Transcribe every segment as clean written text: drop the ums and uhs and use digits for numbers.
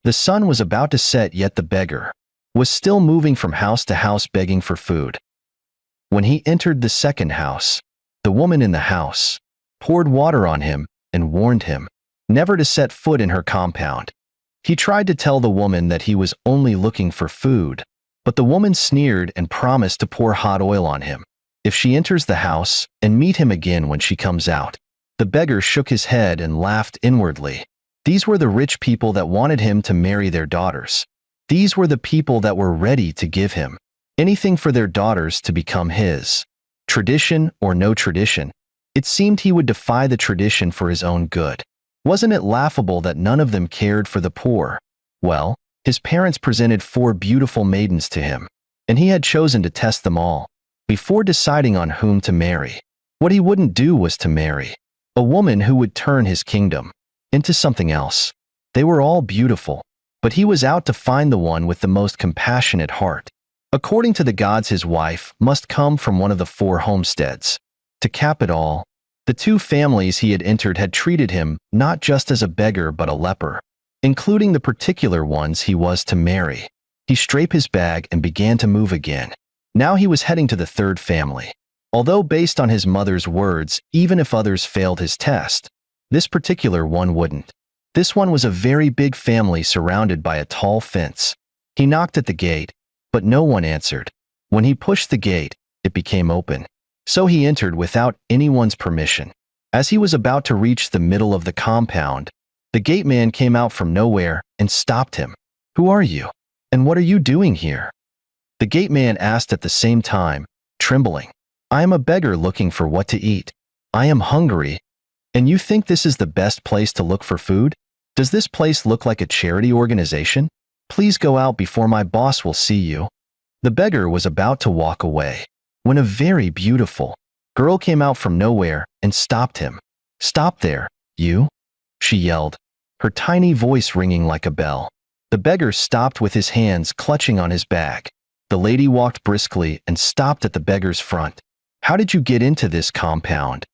The sun was about to set, yet the beggar was still moving from house to house begging for food. When he entered the second house, the woman in the house poured water on him and warned him never to set foot in her compound. He tried to tell the woman that he was only looking for food, but the woman sneered and promised to pour hot oil on him if she enters the house and meet him again when she comes out. The beggar shook his head and laughed inwardly. These were the rich people that wanted him to marry their daughters. These were the people that were ready to give him anything for their daughters to become his. Tradition or no tradition, it seemed he would defy the tradition for his own good. Wasn't it laughable that none of them cared for the poor? Well, his parents presented 4 beautiful maidens to him, and he had chosen to test them all before deciding on whom to marry. What he wouldn't do was to marry a woman who would turn his kingdom into something else. They were all beautiful, but he was out to find the one with the most compassionate heart. According to the gods, his wife must come from one of the 4 homesteads. To cap it all, the 2 families he had entered had treated him not just as a beggar but a leper, including the particular ones he was to marry. He strapped his bag and began to move again. Now he was heading to the 3rd family. Although based on his mother's words, even if others failed his test, this particular one wouldn't. This one was a very big family surrounded by a tall fence. He knocked at the gate, but no one answered. When he pushed the gate, it became open. So he entered without anyone's permission. As he was about to reach the middle of the compound, the gate man came out from nowhere and stopped him. "Who are you? And what are you doing here?" The gate man asked at the same time, trembling. "I am a beggar looking for what to eat. I am hungry. And you think this is the best place to look for food? Does this place look like a charity organization? Please go out before my boss will see you." The beggar was about to walk away when a very beautiful girl came out from nowhere and stopped him. "Stop there, you!" she yelled, her tiny voice ringing like a bell. The beggar stopped with his hands clutching on his bag. The lady walked briskly and stopped at the beggar's front. "How did you get into this compound?"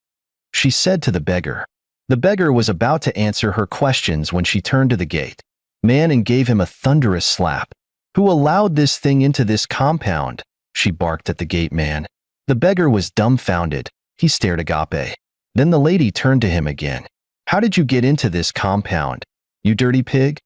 she said to the beggar. The beggar was about to answer her questions when she turned to the gate man and gave him a thunderous slap. "Who allowed this thing into this compound?" she barked at the gate man. The beggar was dumbfounded. He stared agape. Then the lady turned to him again. "How did you get into this compound, you dirty pig?"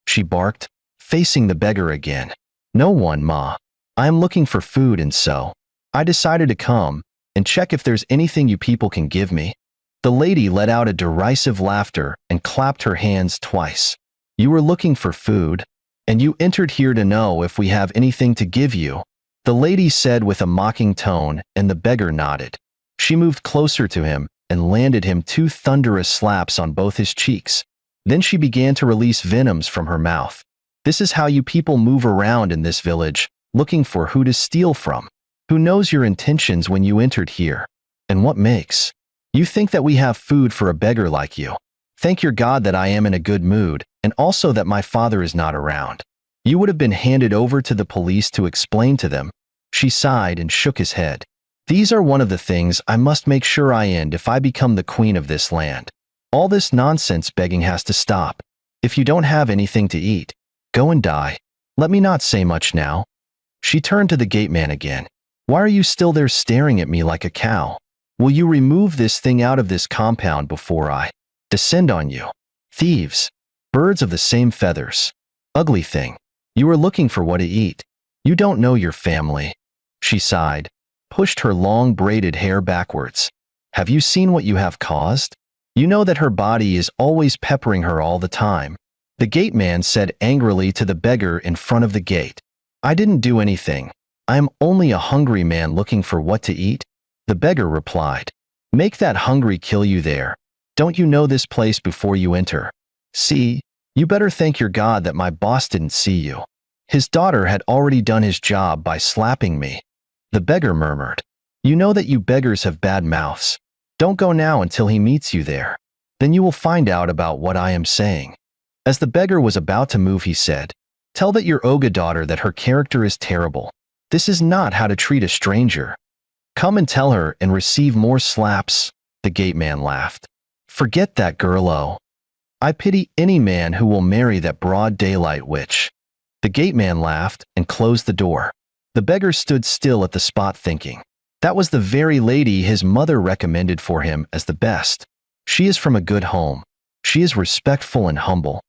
she barked, facing the beggar again. "No one, ma. I am looking for food, and so I decided to come and check if there's anything you people can give me." The lady let out a derisive laughter and clapped her hands twice. "You were looking for food, and you entered here to know if we have anything to give you," the lady said with a mocking tone, and the beggar nodded. She moved closer to him and landed him 2 thunderous slaps on both his cheeks. Then she began to release venoms from her mouth. "This is how you people move around in this village, looking for who to steal from. Who knows your intentions when you entered here? And what makes you think that we have food for a beggar like you? Thank your God that I am in a good mood, and also that my father is not around. You would have been handed over to the police to explain to them." She sighed and shook his head. "These are one of the things I must make sure I end if I become the queen of this land. All this nonsense begging has to stop. If you don't have anything to eat, go and die. Let me not say much now." She turned to the gate man again. "Why are you still there staring at me like a cow? Will you remove this thing out of this compound before I descend on you? Thieves, birds of the same feathers. Ugly thing. You are looking for what to eat. You don't know your family." She sighed, pushed her long braided hair backwards. "Have you seen what you have caused? You know that her body is always peppering her all the time." The gate man said angrily to the beggar in front of the gate. "I didn't do anything. I am only a hungry man looking for what to eat." The beggar replied, "Make that hungry kill you there. Don't you know this place before you enter? See, you better thank your God that my boss didn't see you. His daughter had already done his job by slapping me." The beggar murmured, "You know that you beggars have bad mouths. Don't go now until he meets you there. Then you will find out about what I am saying." As the beggar was about to move, he said, "Tell that your Oga daughter that her character is terrible. This is not how to treat a stranger. Come and tell her and receive more slaps." The gate man laughed. "Forget that girl, oh. I pity any man who will marry that broad daylight witch." The gateman laughed and closed the door. The beggar stood still at the spot thinking. That was the very lady his mother recommended for him as the best. She is from a good home. She is respectful and humble.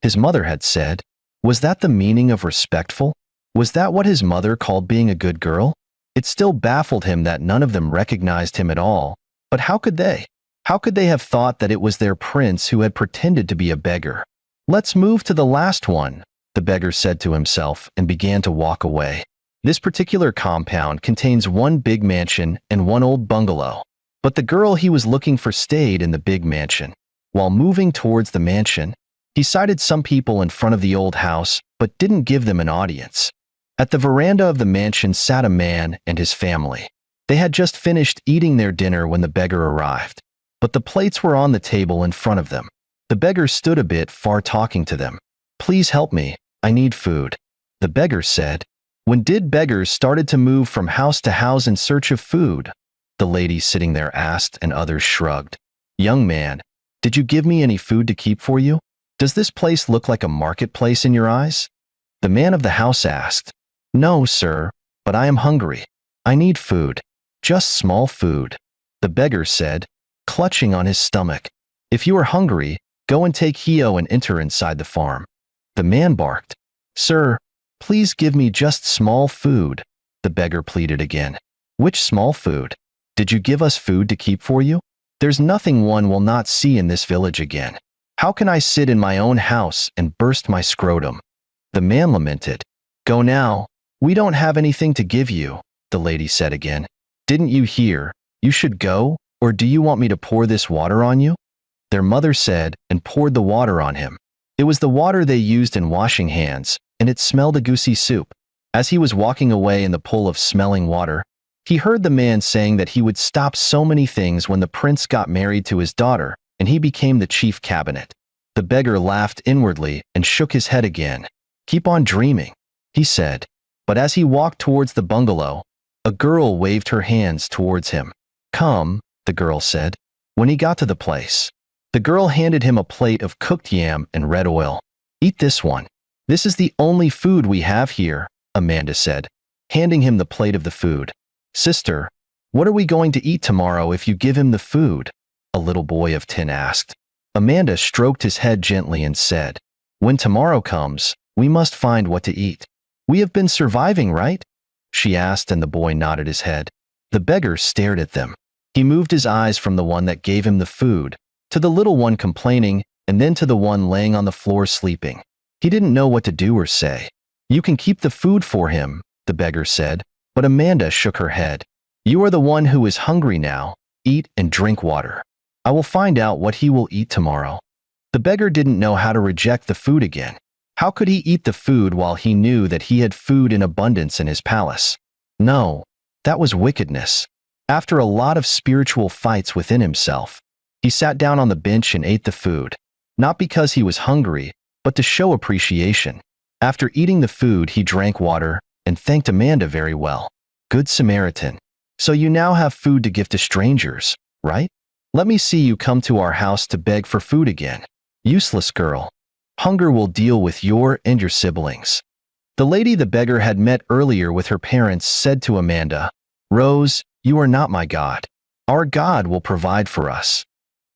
His mother had said. Was that the meaning of respectful? Was that what his mother called being a good girl? It still baffled him that none of them recognized him at all. But how could they? How could they have thought that it was their prince who had pretended to be a beggar? "Let's move to the last one," the beggar said to himself and began to walk away. This particular compound contains one big mansion and one old bungalow. But the girl he was looking for stayed in the big mansion. While moving towards the mansion, he sighted some people in front of the old house, but didn't give them an audience. At the veranda of the mansion sat a man and his family. They had just finished eating their dinner when the beggar arrived. But the plates were on the table in front of them. The beggar stood a bit far talking to them. "Please help me, I need food," the beggar said. When did beggars started to move from house to house in search of food? The lady sitting there asked, and others shrugged. "Young man, did you give me any food to keep for you? Does this place look like a marketplace in your eyes?" The man of the house asked. "No, sir, but I am hungry. I need food. Just small food," the beggar said, clutching on his stomach. "If you are hungry, go and take Hio and enter inside the farm." The man barked. "Sir, please give me just small food," the beggar pleaded again. "Which small food? Did you give us food to keep for you? There's nothing one will not see in this village again. How can I sit in my own house and burst my scrotum?" The man lamented. "Go now. We don't have anything to give you," the lady said again. "Didn't you hear? You should go, or do you want me to pour this water on you?" Their mother said and poured the water on him. It was the water they used in washing hands, and it smelled a goosey soup. As he was walking away in the pool of smelling water, he heard the man saying that he would stop so many things when the prince got married to his daughter, and he became the chief cabinet. The beggar laughed inwardly and shook his head again. "Keep on dreaming," he said. But as he walked towards the bungalow, a girl waved her hands towards him. "Come," the girl said. When he got to the place, the girl handed him a plate of cooked yam and red oil. "Eat this one. This is the only food we have here," Amanda said, handing him the plate of the food. "Sister, what are we going to eat tomorrow if you give him the food?" a little boy of 10 asked. Amanda stroked his head gently and said, "When tomorrow comes, we must find what to eat. We have been surviving, right?" she asked, and the boy nodded his head. The beggar stared at them. He moved his eyes from the one that gave him the food, to the little one complaining, and then to the one laying on the floor sleeping. He didn't know what to do or say. "You can keep the food for him," the beggar said, but Amanda shook her head. "You are the one who is hungry now. Eat and drink water. I will find out what he will eat tomorrow." The beggar didn't know how to reject the food again. How could he eat the food while he knew that he had food in abundance in his palace? No, that was wickedness. After a lot of spiritual fights within himself, he sat down on the bench and ate the food, not because he was hungry, but to show appreciation. After eating the food, he drank water and thanked Amanda very well. "Good Samaritan. So you now have food to give to strangers, right? Let me see you come to our house to beg for food again. Useless girl. Hunger will deal with your and your siblings." The lady the beggar had met earlier with her parents said to Amanda, "Rose, you are not my God. Our God will provide for us."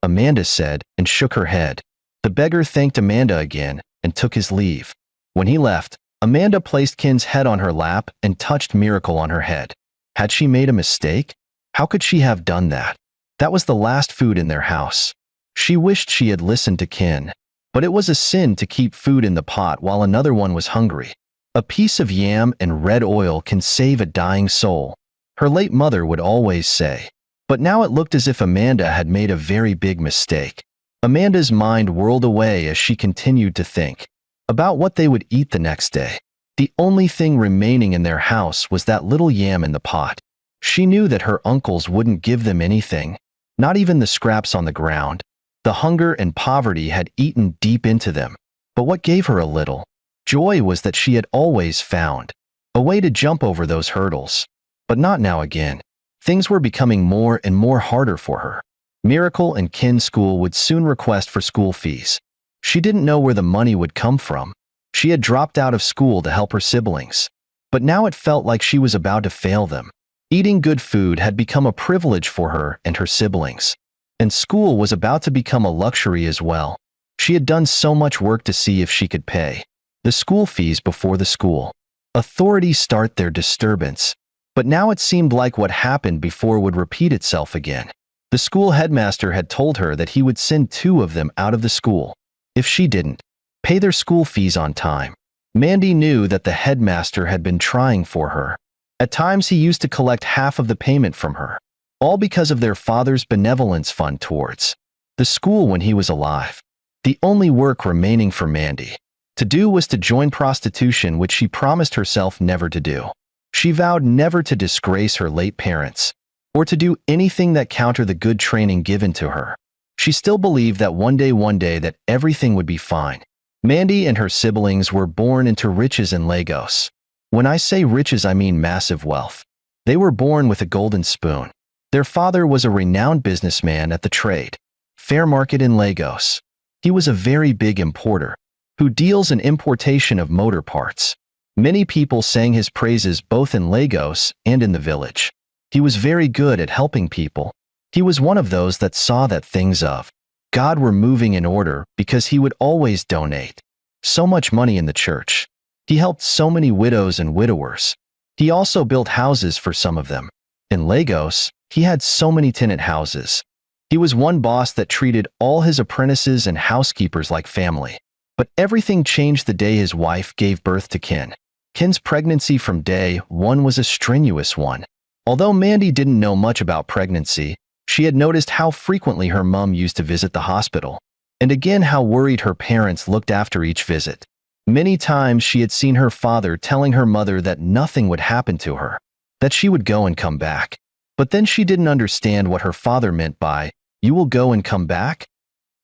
Amanda said and shook her head. The beggar thanked Amanda again and took his leave. When he left, Amanda placed Ken's head on her lap and touched Miracle on her head. Had she made a mistake? How could she have done that? That was the last food in their house. She wished she had listened to Ken. But it was a sin to keep food in the pot while another one was hungry. A piece of yam and red oil can save a dying soul, her late mother would always say. But now it looked as if Amanda had made a very big mistake. Amanda's mind whirled away as she continued to think about what they would eat the next day. The only thing remaining in their house was that little yam in the pot. She knew that her uncles wouldn't give them anything, not even the scraps on the ground. The hunger and poverty had eaten deep into them. But what gave her a little joy was that she had always found a way to jump over those hurdles. But not now again. Things were becoming more and more harder for her. Miracle and Ken's school would soon request for school fees. She didn't know where the money would come from. She had dropped out of school to help her siblings, but now it felt like she was about to fail them. Eating good food had become a privilege for her and her siblings, and school was about to become a luxury as well. She had done so much work to see if she could pay the school fees before the school authorities start their disturbance, but now it seemed like what happened before would repeat itself again. The school headmaster had told her that he would send 2 of them out of the school if she didn't pay their school fees on time. Mandy knew that the headmaster had been trying for her. At times he used to collect half of the payment from her, all because of their father's benevolence fund towards the school when he was alive. The only work remaining for Mandy to do was to join prostitution, which she promised herself never to do. She vowed never to disgrace her late parents, or to do anything that countered the good training given to her. She still believed that one day that everything would be fine. Mandy and her siblings were born into riches in Lagos. When I say riches, I mean massive wealth. They were born with a golden spoon. Their father was a renowned businessman at the trade fair market in Lagos. He was a very big importer who deals in importation of motor parts. Many people sang his praises both in Lagos and in the village. He was very good at helping people. He was one of those that saw that things of God were moving in order because he would always donate so much money in the church. He helped so many widows and widowers. He also built houses for some of them. In Lagos, he had so many tenant houses. He was one boss that treated all his apprentices and housekeepers like family. But everything changed the day his wife gave birth to Kin. Kin's pregnancy from day 1 was a strenuous one. Although Mandy didn't know much about pregnancy, she had noticed how frequently her mom used to visit the hospital, and again how worried her parents looked after each visit. Many times she had seen her father telling her mother that nothing would happen to her, that she would go and come back. But then she didn't understand what her father meant by, "You will go and come back?"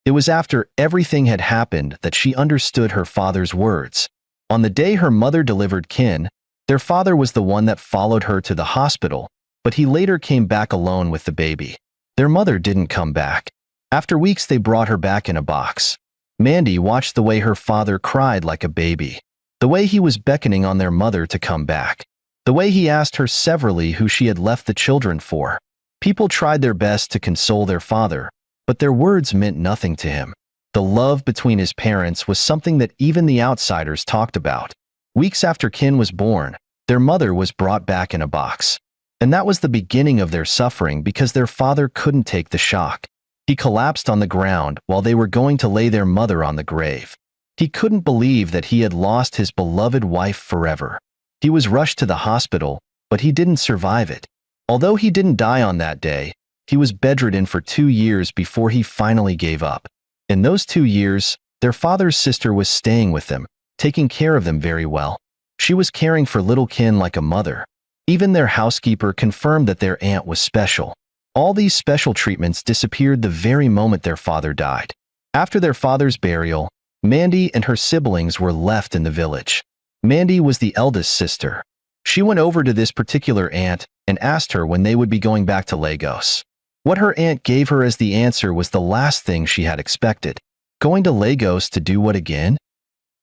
It was after everything had happened that she understood her father's words. On the day her mother delivered Kin, their father was the one that followed her to the hospital, but he later came back alone with the baby. Their mother didn't come back. After weeks, they brought her back in a box. Mandy watched the way her father cried like a baby, the way he was beckoning on their mother to come back, the way he asked her severally who she had left the children for. People tried their best to console their father, but their words meant nothing to him. The love between his parents was something that even the outsiders talked about. Weeks after Kin was born, their mother was brought back in a box. And that was the beginning of their suffering because their father couldn't take the shock. He collapsed on the ground while they were going to lay their mother on the grave. He couldn't believe that he had lost his beloved wife forever. He was rushed to the hospital, but he didn't survive it. Although he didn't die on that day, he was bedridden for 2 years before he finally gave up. In those 2 years, their father's sister was staying with them, taking care of them very well. She was caring for little Kin like a mother. Even their housekeeper confirmed that their aunt was special. All these special treatments disappeared the very moment their father died. After their father's burial, Mandy and her siblings were left in the village. Mandy was the eldest sister. She went over to this particular aunt and asked her when they would be going back to Lagos. What her aunt gave her as the answer was the last thing she had expected. Going to Lagos to do what again?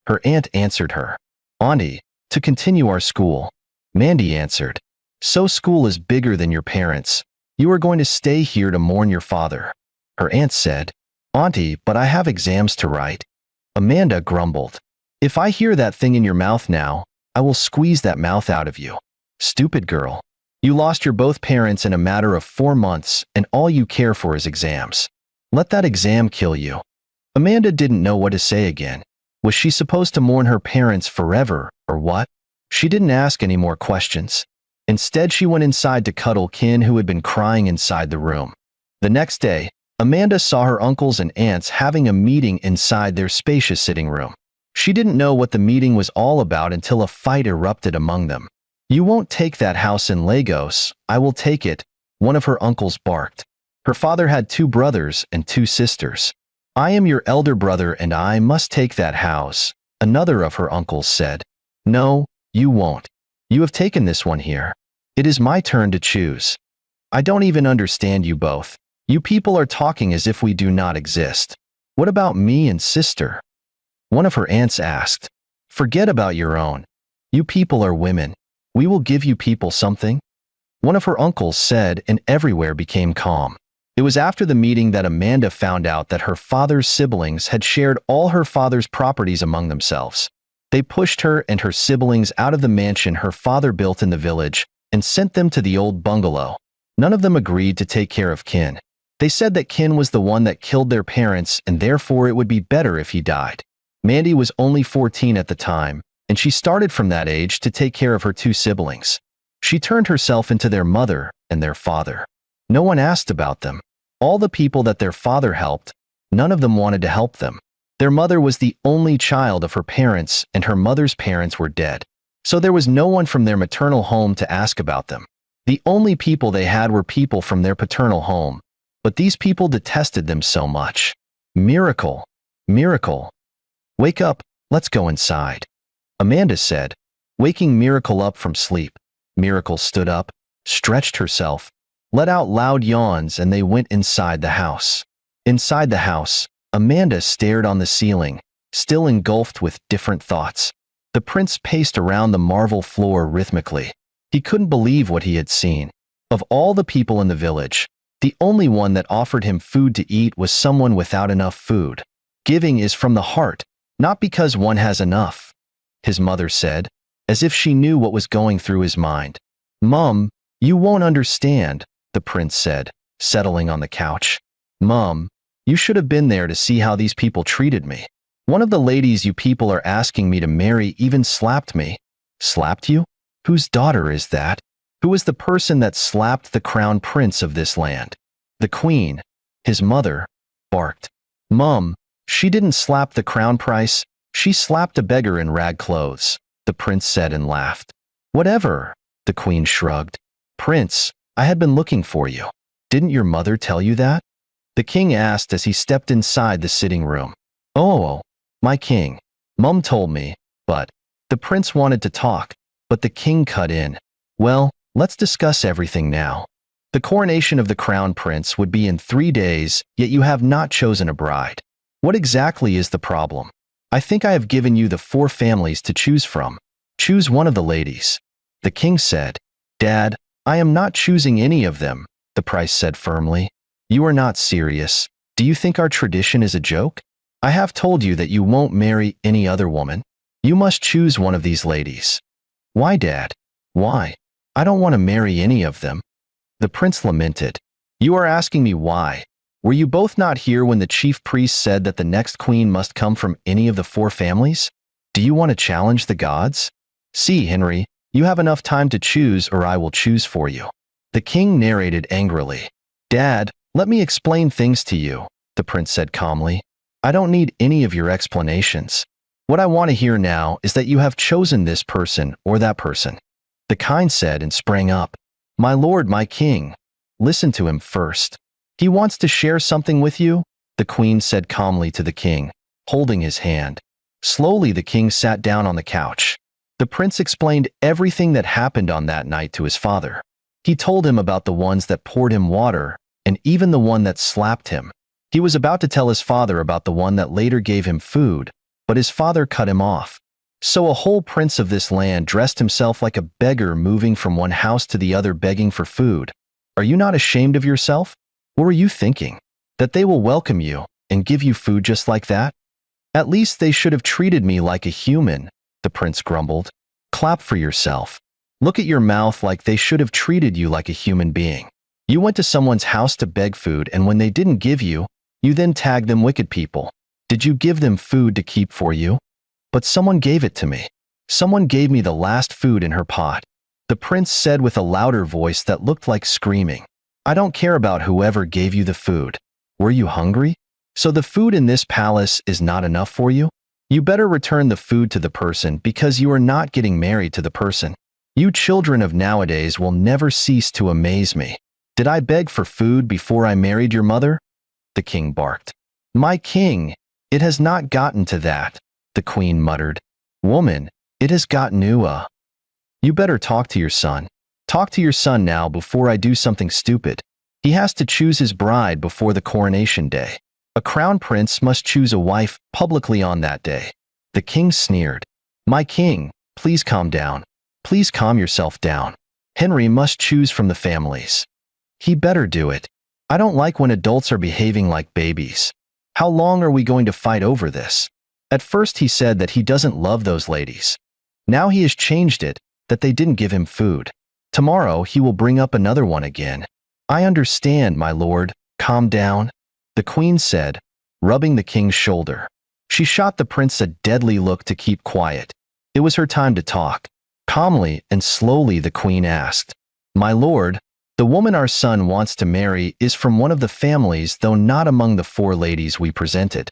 Her aunt answered her, "Auntie, to continue our school." Mandy answered, "So school is bigger than your parents. You are going to stay here to mourn your father." Her aunt said, "Auntie, but I have exams to write." Amanda grumbled, "If I hear that thing in your mouth now, I will squeeze that mouth out of you. Stupid girl. You lost your both parents in a matter of 4 months, and all you care for is exams. Let that exam kill you." Amanda didn't know what to say again. Was she supposed to mourn her parents forever, or what? She didn't ask any more questions. Instead, she went inside to cuddle Kin, who had been crying inside the room. The next day, Amanda saw her uncles and aunts having a meeting inside their spacious sitting room. She didn't know what the meeting was all about until a fight erupted among them. "You won't take that house in Lagos, I will take it," one of her uncles barked. Her father had 2 brothers and 2 sisters. "I am your elder brother and I must take that house," another of her uncles said. "No, you won't. You have taken this one here. It is my turn to choose. I don't even understand you both. You people are talking as if we do not exist. What about me and sister?" One of her aunts asked. Forget about your own. You people are women. We will give you people something. One of her uncles said, and everywhere became calm. It was after the meeting that Amanda found out that her father's siblings had shared all her father's properties among themselves. They pushed her and her siblings out of the mansion her father built in the village and sent them to the old bungalow. None of them agreed to take care of Kin. They said that Kin was the one that killed their parents and therefore it would be better if he died. Mandy was only 14 at the time, and she started from that age to take care of her two siblings. She turned herself into their mother and their father. No one asked about them. All the people that their father helped, none of them wanted to help them. Their mother was the only child of her parents, and her mother's parents were dead. So there was no one from their maternal home to ask about them. The only people they had were people from their paternal home. But these people detested them so much. Miracle. Miracle. Wake up, let's go inside. Amanda said, waking Miracle up from sleep. Miracle stood up, stretched herself, let out loud yawns, and they went inside the house. Inside the house, Amanda stared on the ceiling, still engulfed with different thoughts. The prince paced around the marble floor rhythmically. He couldn't believe what he had seen. Of all the people in the village, the only one that offered him food to eat was someone without enough food. Giving is from the heart, not because one has enough, his mother said, as if she knew what was going through his mind. Mum, you won't understand, the prince said, settling on the couch. Mum, you should have been there to see how these people treated me. One of the ladies you people are asking me to marry even slapped me. Slapped you? Whose daughter is that? Who is the person that slapped the crown prince of this land? The queen, his mother, barked. Mum, she didn't slap the crown prince, she slapped a beggar in rag clothes, the prince said and laughed. Whatever, the queen shrugged. Prince, I had been looking for you. Didn't your mother tell you that? The king asked as he stepped inside the sitting room. Oh, my king, Mum told me, but the prince wanted to talk, but the king cut in. Well, let's discuss everything now. The coronation of the crown prince would be in 3 days, yet you have not chosen a bride. What exactly is the problem? I think I have given you the 4 families to choose from. Choose one of the ladies. The king said. Dad, I am not choosing any of them, the prince said firmly. You are not serious. Do you think our tradition is a joke? I have told you that you won't marry any other woman. You must choose one of these ladies. Why, Dad? Why? I don't want to marry any of them. The prince lamented. You are asking me why. Were you both not here when the chief priest said that the next queen must come from any of the 4 families? Do you want to challenge the gods? See, Henry, you have enough time to choose or I will choose for you. The king narrated angrily. Dad, let me explain things to you, the prince said calmly. I don't need any of your explanations. What I want to hear now is that you have chosen this person or that person. The kind said and sprang up. My lord, my king. Listen to him first. He wants to share something with you, the queen said calmly to the king, holding his hand. Slowly the king sat down on the couch. The prince explained everything that happened on that night to his father. He told him about the ones that poured him water, and even the one that slapped him. He was about to tell his father about the one that later gave him food, but his father cut him off. So a whole prince of this land dressed himself like a beggar, moving from one house to the other begging for food. Are you not ashamed of yourself? What were you thinking? That they will welcome you and give you food just like that? At least they should have treated me like a human, the prince grumbled. Clap for yourself. Look at your mouth, like they should have treated you like a human being. You went to someone's house to beg food, and when they didn't give you, you then tagged them wicked people. Did you give them food to keep for you? But someone gave it to me. Someone gave me the last food in her pot, the prince said with a louder voice that looked like screaming. I don't care about whoever gave you the food. Were you hungry? So the food in this palace is not enough for you? You better return the food to the person, because you are not getting married to the person. You children of nowadays will never cease to amaze me. Did I beg for food before I married your mother? The king barked. My king, it has not gotten to that, the queen muttered. Woman, it has gotten to. You better talk to your son. Talk to your son now before I do something stupid. He has to choose his bride before the coronation day. A crown prince must choose a wife publicly on that day. The king sneered. My king, please calm down. Please calm yourself down. Henry must choose from the families. He better do it. I don't like when adults are behaving like babies. How long are we going to fight over this? At first he said that he doesn't love those ladies. Now he has changed it, that they didn't give him food. Tomorrow he will bring up another one again. I understand, my lord. Calm down, the queen said, rubbing the king's shoulder. She shot the prince a deadly look to keep quiet. It was her time to talk. Calmly and slowly the queen asked, My lord, the woman our son wants to marry is from one of the families, though not among the 4 ladies we presented.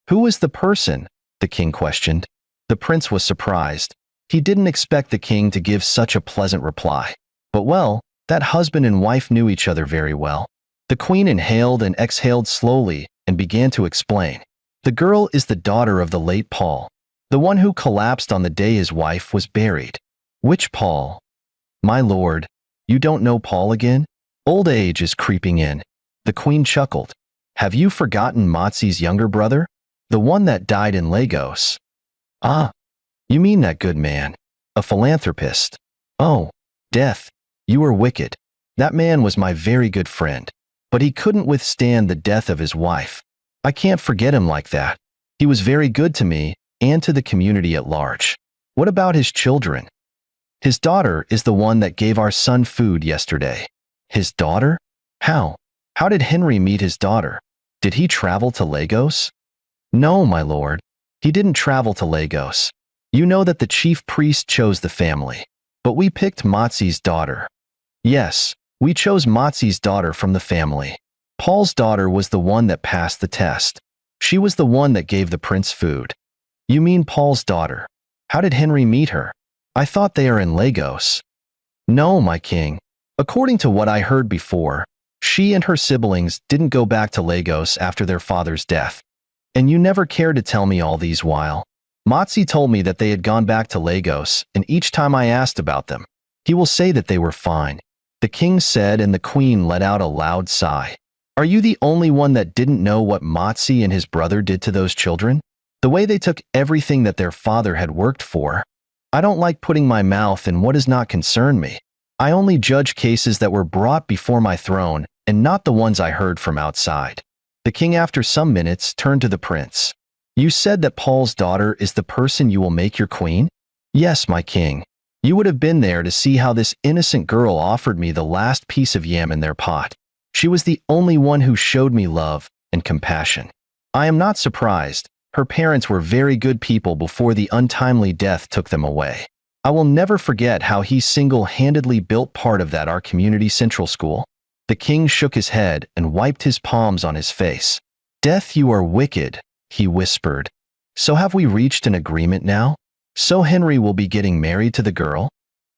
Who is the person? The king questioned. The prince was surprised. He didn't expect the king to give such a pleasant reply. But well, that husband and wife knew each other very well. The queen inhaled and exhaled slowly and began to explain. The girl is the daughter of the late Paul, the one who collapsed on the day his wife was buried. Which Paul? My lord, you don't know Paul again? Old age is creeping in. The queen chuckled. Have you forgotten Mozzie's younger brother? The one that died in Lagos. Ah, you mean that good man, a philanthropist. Oh, death, you are wicked. That man was my very good friend, but he couldn't withstand the death of his wife. I can't forget him like that. He was very good to me and to the community at large. What about his children? His daughter is the one that gave our son food yesterday. His daughter? How? How did Henry meet his daughter? Did he travel to Lagos? No, my lord. He didn't travel to Lagos. You know that the chief priest chose the family. But we picked Mozzie's daughter. Yes, we chose Mozzie's daughter from the family. Paul's daughter was the one that passed the test. She was the one that gave the prince food. You mean Paul's daughter? How did Henry meet her? I thought they are in Lagos. No, my king. According to what I heard before, she and her siblings didn't go back to Lagos after their father's death. And you never cared to tell me all these while. Mozzie told me that they had gone back to Lagos, and each time I asked about them, he will say that they were fine. The king said, and the queen let out a loud sigh. Are you the only one that didn't know what Mozzie and his brother did to those children? The way they took everything that their father had worked for? I don't like putting my mouth in what does not concern me. I only judge cases that were brought before my throne and not the ones I heard from outside. The king, after some minutes, turned to the prince. You said that Paul's daughter is the person you will make your queen? Yes, my king. You would have been there to see how this innocent girl offered me the last piece of yam in their pot. She was the only one who showed me love and compassion. I am not surprised. Her parents were very good people before the untimely death took them away. I will never forget how he single-handedly built part of that our community central school. The king shook his head and wiped his palms on his face. Death, you are wicked, he whispered. So have we reached an agreement now? So Henry will be getting married to the girl?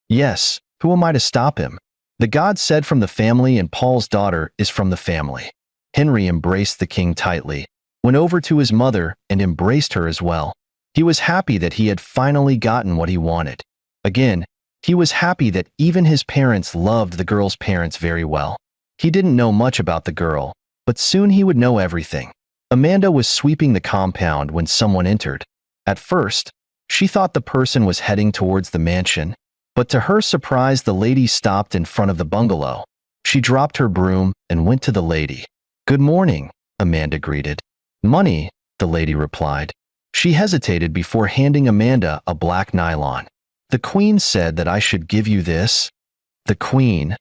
Yes, who am I to stop him? The god said from the family, and Paul's daughter is from the family. Henry embraced the king tightly, went over to his mother and embraced her as well. He was happy that he had finally gotten what he wanted. Again, he was happy that even his parents loved the girl's parents very well. He didn't know much about the girl, but soon he would know everything. Amanda was sweeping the compound when someone entered. At first, she thought the person was heading towards the mansion, but to her surprise, the lady stopped in front of the bungalow. She dropped her broom and went to the lady. Good morning, Amanda greeted. Money, the lady replied. She hesitated before handing Amanda a black nylon. The queen said that I should give you this. The queen?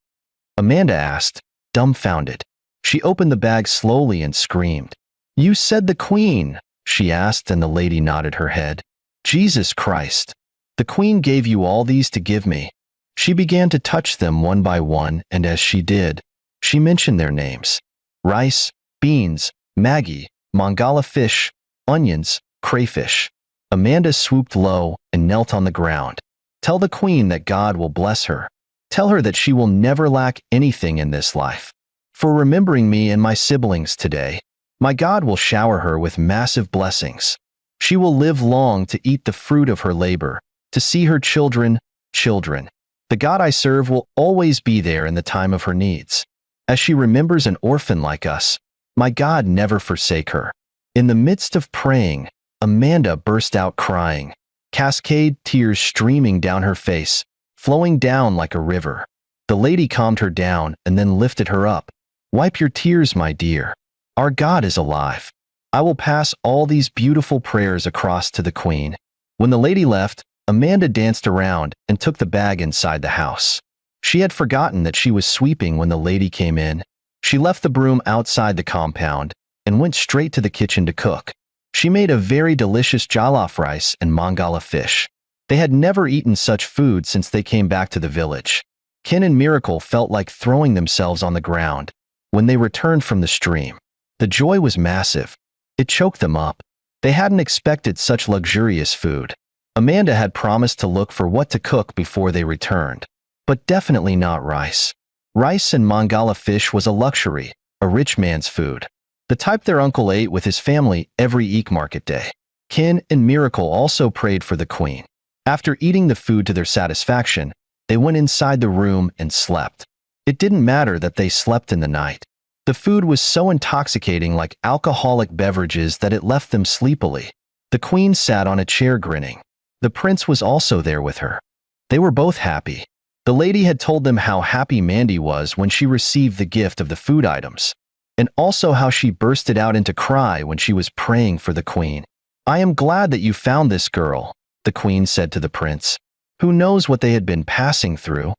Amanda asked, dumbfounded. She opened the bag slowly and screamed. You said the queen, she asked, and the lady nodded her head. Jesus Christ. The queen gave you all these to give me. She began to touch them one by one, and as she did, she mentioned their names. Rice, beans, Maggie, Mangala fish, onions, crayfish. Amanda swooped low and knelt on the ground. Tell the queen that God will bless her. Tell her that she will never lack anything in this life. For remembering me and my siblings today, my God will shower her with massive blessings. She will live long to eat the fruit of her labor, to see her children. The God I serve will always be there in the time of her needs. As she remembers an orphan like us, My God never forsake her. In the midst of praying, Amanda burst out crying, cascade tears streaming down her face, flowing down like a river. The lady calmed her down and then lifted her up. Wipe your tears, my dear. Our God is alive. I will pass all these beautiful prayers across to the queen. When the lady left, Amanda danced around and took the bag inside the house. She had forgotten that she was sweeping when the lady came in. She left the broom outside the compound and went straight to the kitchen to cook. She made a very delicious jollof rice and mangala fish. They had never eaten such food since they came back to the village. Ken and Miracle felt like throwing themselves on the ground when they returned from the stream. The joy was massive. It choked them up. They hadn't expected such luxurious food. Amanda had promised to look for what to cook before they returned, but definitely not rice. Rice and mangala fish was a luxury, a rich man's food, the type their uncle ate with his family every Eek market day. Ken and Miracle also prayed for the queen. After eating the food to their satisfaction, they went inside the room and slept. It didn't matter that they slept in the night. The food was so intoxicating like alcoholic beverages that it left them sleepily. The queen sat on a chair grinning. The prince was also there with her. They were both happy. The lady had told them how happy Mandy was when she received the gift of the food items, and also how she bursted out into cry when she was praying for the queen. I am glad that you found this girl, the queen said to the prince. Who knows what they had been passing through?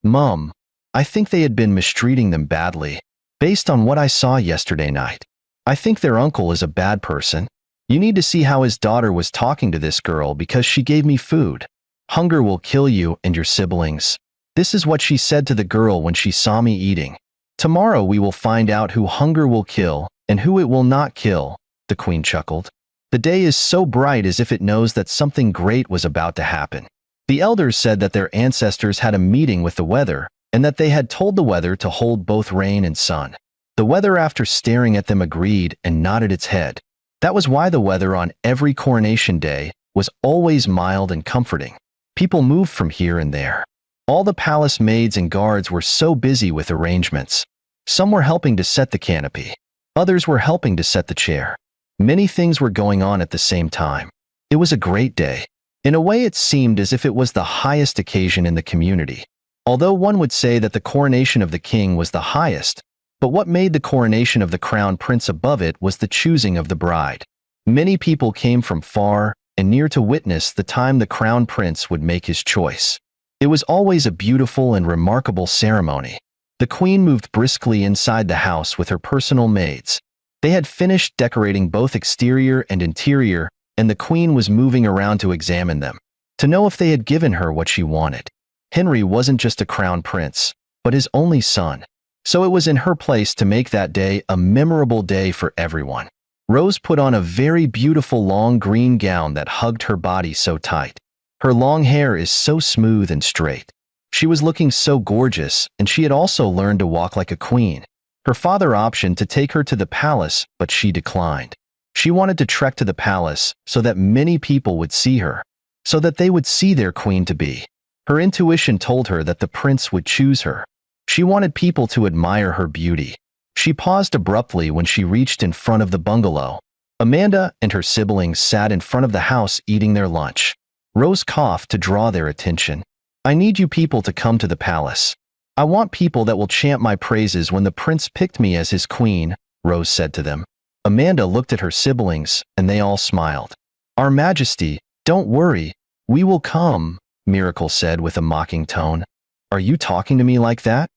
Mum, I think they had been mistreating them badly. Based on what I saw yesterday night, I think their uncle is a bad person. You need to see how his daughter was talking to this girl because she gave me food. Hunger will kill you and your siblings. This is what she said to the girl when she saw me eating. Tomorrow we will find out who hunger will kill and who it will not kill, the queen chuckled. The day is so bright as if it knows that something great was about to happen. The elders said that their ancestors had a meeting with the weather and that they had told the weather to hold both rain and sun. The weather, after staring at them, agreed and nodded its head. That was why the weather on every coronation day was always mild and comforting. People moved from here and there. All the palace maids and guards were so busy with arrangements. Some were helping to set the canopy. Others were helping to set the chair. Many things were going on at the same time. It was a great day. In a way, it seemed as if it was the highest occasion in the community. Although one would say that the coronation of the king was the highest, but what made the coronation of the crown prince above it was the choosing of the bride. Many people came from far and near to witness the time the crown prince would make his choice. It was always a beautiful and remarkable ceremony. The queen moved briskly inside the house with her personal maids. They had finished decorating both exterior and interior, and the queen was moving around to examine them, to know if they had given her what she wanted. Henry wasn't just a crown prince, but his only son. So it was in her place to make that day a memorable day for everyone. Rose put on a very beautiful long green gown that hugged her body so tight. Her long hair is so smooth and straight. She was looking so gorgeous, and she had also learned to walk like a queen. Her father optioned to take her to the palace, but she declined. She wanted to trek to the palace so that many people would see her, so that they would see their queen-to-be. Her intuition told her that the prince would choose her. She wanted people to admire her beauty. She paused abruptly when she reached in front of the bungalow. Amanda and her siblings sat in front of the house eating their lunch. Rose coughed to draw their attention. I need you people to come to the palace. I want people that will chant my praises when the prince picked me as his queen, Rose said to them. Amanda looked at her siblings, and they all smiled. Our Majesty, don't worry, we will come, Miracle said with a mocking tone. Are you talking to me like that?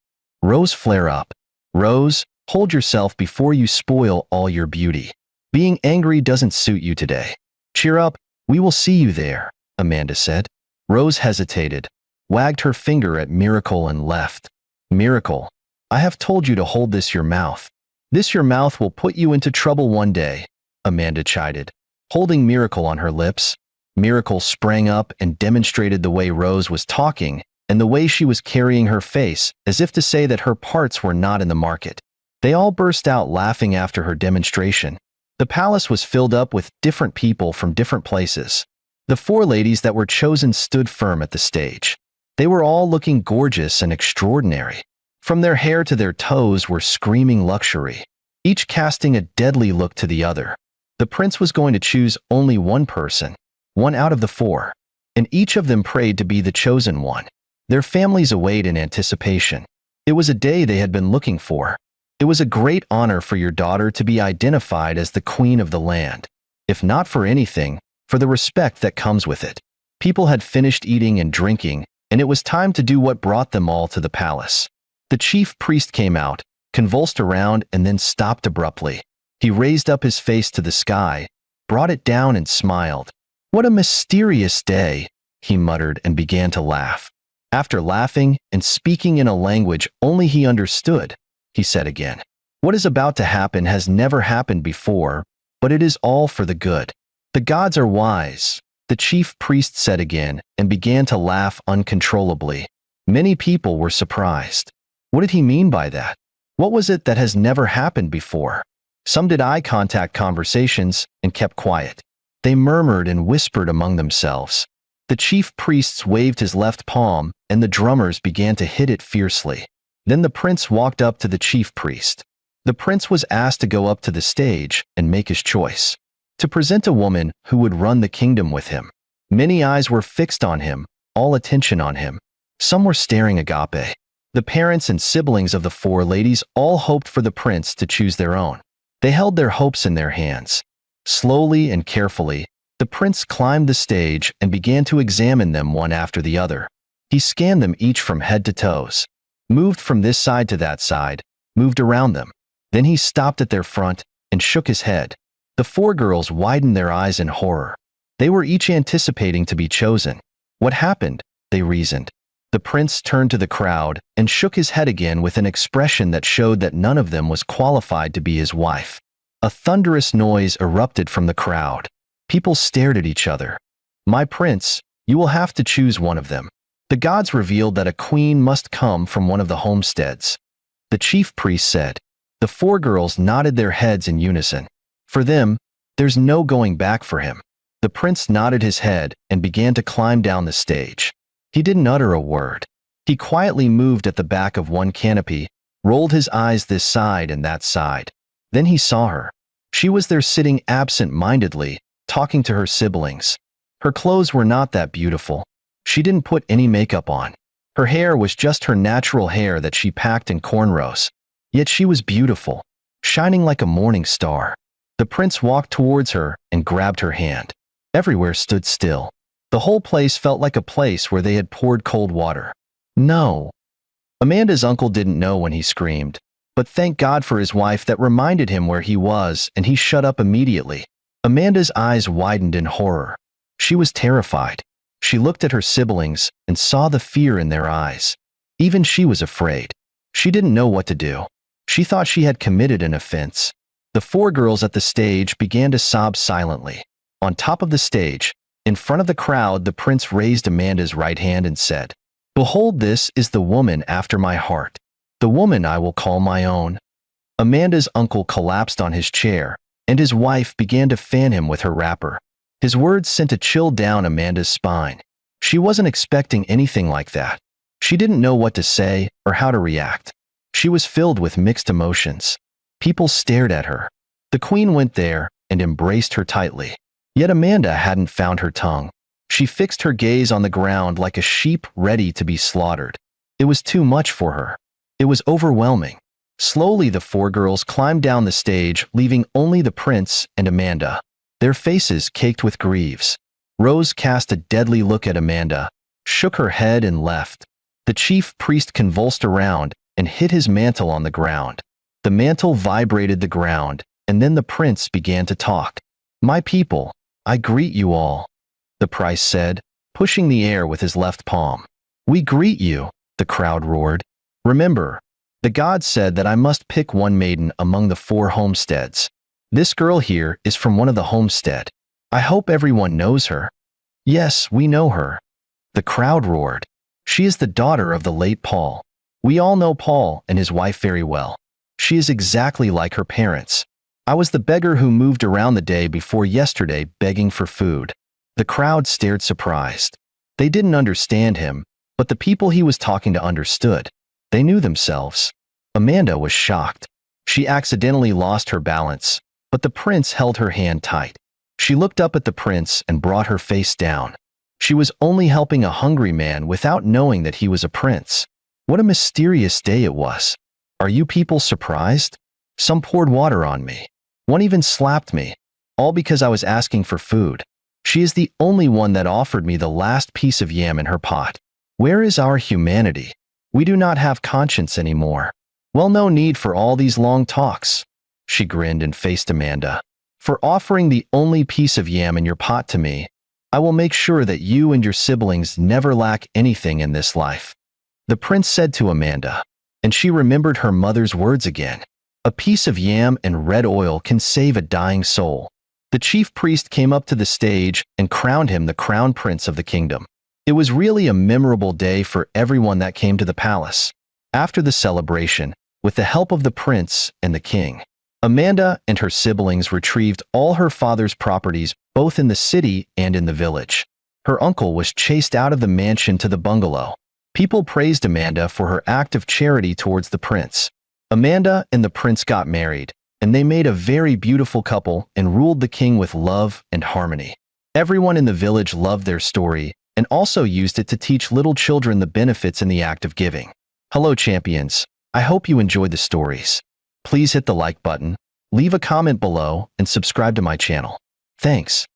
Rose flared up. Rose, hold yourself before you spoil all your beauty. Being angry doesn't suit you today. Cheer up, we will see you there, Amanda said. Rose hesitated, wagged her finger at Miracle and left. Miracle, I have told you to hold this your mouth. This your mouth will put you into trouble one day, Amanda chided, holding Miracle on her lips. Miracle sprang up and demonstrated the way Rose was talking and the way she was carrying her face, as if to say that her parts were not in the market. They all burst out laughing after her demonstration. The palace was filled up with different people from different places. The four ladies that were chosen stood firm at the stage. They were all looking gorgeous and extraordinary. From their hair to their toes were screaming luxury. each casting a deadly look to the other. The prince was going to choose only one person, one out of the four, and each of them prayed to be the chosen one. Their families await in anticipation. It was a day they had been looking for. It was a great honor for your daughter to be identified as the queen of the land, if not for anything, for the respect that comes with it. People had finished eating and drinking, and it was time to do what brought them all to the palace. The chief priest came out, convulsed around, and then stopped abruptly. He raised up his face to the sky, brought it down, and smiled. "What a mysterious day," he muttered and began to laugh. After laughing and speaking in a language only he understood, he said again, "What is about to happen has never happened before, but it is all for the good. The gods are wise," the chief priest said again and began to laugh uncontrollably. Many people were surprised. What did he mean by that? What was it that has never happened before? Some did eye contact conversations and kept quiet. They murmured and whispered among themselves. The chief priest waved his left palm, and the drummers began to hit it fiercely. Then the prince walked up to the chief priest. The prince was asked to go up to the stage and make his choice, to present a woman who would run the kingdom with him. Many eyes were fixed on him, all attention on him. Some were staring agape. The parents and siblings of the four ladies all hoped for the prince to choose their own. They held their hopes in their hands. Slowly and carefully, the prince climbed the stage and began to examine them one after the other. He scanned them each from head to toes, moved from this side to that side, moved around them. Then he stopped at their front and shook his head. The four girls widened their eyes in horror. They were each anticipating to be chosen. What happened? They reasoned. The prince turned to the crowd and shook his head again with an expression that showed that none of them was qualified to be his wife. A thunderous noise erupted from the crowd. People stared at each other. "My prince, you will have to choose one of them." The gods revealed that a queen must come from one of the homesteads. The chief priest said. The four girls nodded their heads in unison. For them, there's no going back for him. The prince nodded his head and began to climb down the stage. He didn't utter a word. He quietly moved at the back of one canopy, rolled his eyes this side and that side. Then he saw her. She was there sitting absent-mindedly, talking to her siblings. Her clothes were not that beautiful. She didn't put any makeup on. Her hair was just her natural hair that she packed in cornrows. Yet she was beautiful, shining like a morning star. The prince walked towards her and grabbed her hand. Everywhere stood still. The whole place felt like a place where they had poured cold water. No. Amanda's uncle didn't know when he screamed, but thank God for his wife that reminded him where he was, and he shut up immediately. Amanda's eyes widened in horror. She was terrified. She looked at her siblings and saw the fear in their eyes. Even she was afraid. She didn't know what to do. She thought she had committed an offense. The four girls at the stage began to sob silently. On top of the stage, in front of the crowd, the prince raised Amanda's right hand and said, "Behold, this is the woman after my heart, the woman I will call my own." Amanda's uncle collapsed on his chair, and his wife began to fan him with her wrapper. His words sent a chill down Amanda's spine. She wasn't expecting anything like that. She didn't know what to say or how to react. She was filled with mixed emotions. People stared at her. The queen went there and embraced her tightly. Yet Amanda hadn't found her tongue. She fixed her gaze on the ground like a sheep ready to be slaughtered. It was too much for her. It was overwhelming. Slowly the four girls climbed down the stage, leaving only the prince and Amanda, their faces caked with griefs. Rose cast a deadly look at Amanda, shook her head and left. The chief priest convulsed around and hit his mantle on the ground. The mantle vibrated the ground, and then the prince began to talk. "My people, I greet you all," the priest said, pushing the air with his left palm. "We greet you," the crowd roared. "Remember, the gods said that I must pick one maiden among the four homesteads. This girl here is from one of the homestead. I hope everyone knows her." "Yes, we know her," the crowd roared. "She is the daughter of the late Paul. We all know Paul and his wife very well. She is exactly like her parents. I was the beggar who moved around the day before yesterday begging for food." The crowd stared surprised. They didn't understand him, but the people he was talking to understood. They knew themselves. Amanda was shocked. She accidentally lost her balance, but the prince held her hand tight. She looked up at the prince and brought her face down. She was only helping a hungry man without knowing that he was a prince. What a mysterious day it was. Are you people surprised? Some poured water on me. One even slapped me, all because I was asking for food. She is the only one that offered me the last piece of yam in her pot. Where is our humanity? We do not have conscience anymore. Well, no need for all these long talks. She grinned and faced Amanda. For offering the only piece of yam in your pot to me, I will make sure that you and your siblings never lack anything in this life. The prince said to Amanda, and she remembered her mother's words again. A piece of yam and red oil can save a dying soul. The chief priest came up to the stage and crowned him the crown prince of the kingdom. It was really a memorable day for everyone that came to the palace. After the celebration, with the help of the prince and the king, Amanda and her siblings retrieved all her father's properties both in the city and in the village. Her uncle was chased out of the mansion to the bungalow. People praised Amanda for her act of charity towards the prince. Amanda and the prince got married, and they made a very beautiful couple and ruled the king with love and harmony. Everyone in the village loved their story and also used it to teach little children the benefits in the act of giving. Hello, champions. I hope you enjoyed the stories. Please hit the like button, leave a comment below, and subscribe to my channel. Thanks.